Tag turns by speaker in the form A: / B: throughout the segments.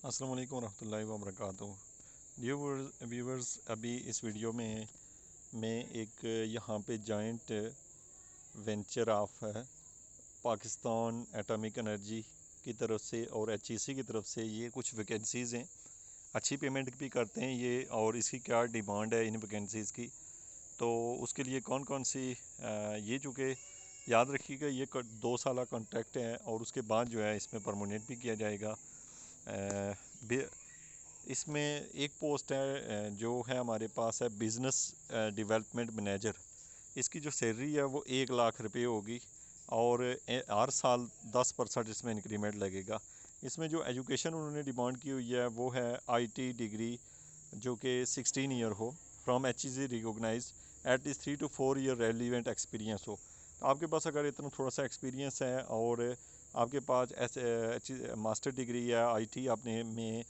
A: السلام علیکم ورحمۃ اللہ وبرکاتہ۔ ویورز، ابھی اس ویڈیو میں ایک یہاں پہ joint venture of Pakistan atomic energy کی طرف سے اور HEC کی طرف سے یہ کچھ ویکنسیز ہیں، اچھی پیمنٹ بھی کرتے ہیں یہ، اور اس کی کیا ڈیمانڈ ہے ان ویکنسیز کی، تو اس کے لیے کون کون سی یہ چونکہ یاد رکھیے گا یہ 2 سالہ کانٹریکٹ ہے، اور اس کے بعد جو ہے اس میں پرماننٹ بھی کیا جائے گا۔ اس میں ایک پوسٹ ہے جو ہے ہمارے پاس ہے بزنس ڈیولپمنٹ مینیجر۔ اس کی جو سیلری ہے وہ 1 لاکھ روپے ہوگی، اور ہر سال 10% اس میں انکریمنٹ لگے گا۔ اس میں جو ایجوکیشن انہوں نے ڈیمانڈ کی ہوئی ہے وہ ہے IT ڈگری جو کہ 16 ایئر ہو، from HEC recognised at least 3 to 4 year relevant experience ہو۔ آپ کے پاس اگر اتنا تھوڑا سا ایکسپیرینس ہے اور آپ کے پاس ماسٹر ڈگری ہے IT اپنے میں،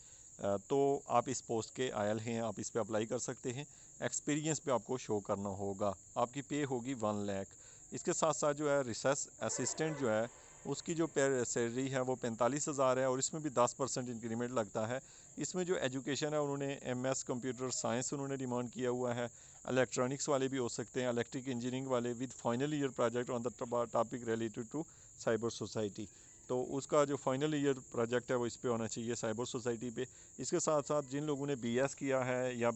A: تو آپ اس پوسٹ کے آئل ہیں، آپ اس پہ اپلائی کر سکتے ہیں۔ ایکسپیرینس پہ آپ کو شو کرنا ہوگا، آپ کی پے ہوگی 1 لاکھ۔ اس کے ساتھ ساتھ جو ہے ریسرچ اسسٹنٹ جو ہے اس کی جو سیلری ہے وہ 45,000 ہے، اور اس میں بھی 10% انکریمنٹ لگتا ہے۔ اس میں جو ایجوکیشن ہے انہوں نے MS کمپیوٹر سائنس انہوں نے ڈیمانڈ کیا ہوا ہے، الیکٹرانکس والے بھی ہو سکتے ہیں، الیکٹرک انجینئرنگ والے with final year project on the topic related to cyber society. تو اس کا جو فائنل ایئر پروجیکٹ ہے وہ اس پہ ہونا چاہیے، سائبر سوسائٹی پہ۔ اس کے ساتھ ساتھ جن لوگوں نے BS کیا ہے یا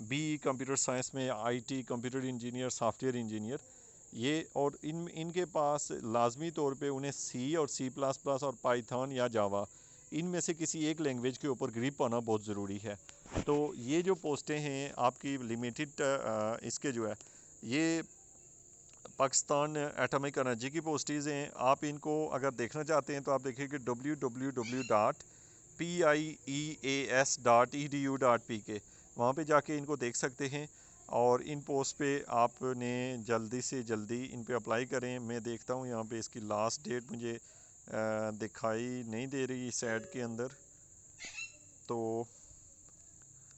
A: بی کمپیوٹر سائنس میں IT computer engineer, soft where engineer, یہ اور ان کے پاس لازمی طور پہ انہیں C اور C++ اور پائتھن یا جاوا ان میں سے کسی ایک لینگویج کے اوپر گریپ ہونا بہت ضروری ہے۔ تو یہ جو پوسٹیں ہیں آپ کی لمیٹڈ اس کے جو ہے یہ پاکستان ایٹامک انرجی کی پوسٹیز ہیں۔ آپ ان کو اگر دیکھنا چاہتے ہیں تو آپ دیکھیں کہ www.pias.edu.pk، وہاں پہ جا کے ان کو دیکھ سکتے ہیں، اور ان پوسٹ پہ آپ نے جلدی سے جلدی ان پہ اپلائی کریں۔ میں دیکھتا ہوں یہاں پہ اس کی لاسٹ ڈیٹ مجھے دکھائی نہیں دے رہی اس ایڈ کے اندر، تو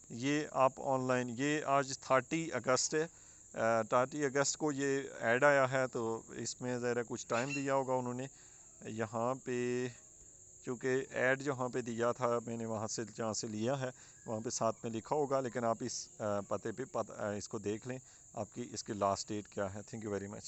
A: یہ آپ آن لائن، یہ آج 30 اگست ہے، 30 اگست کو یہ ایڈ آیا ہے، تو اس میں ذرا کچھ ٹائم دیا ہوگا انہوں نے یہاں پہ، چونکہ ایڈ جہاں پہ دیا تھا میں نے وہاں سے جہاں سے لیا ہے وہاں پہ ساتھ میں لکھا ہوگا، لیکن آپ اس پتے پہ اس کو دیکھ لیں آپ کی اس کی لاسٹ ڈیٹ کیا ہے۔ Thank you very much.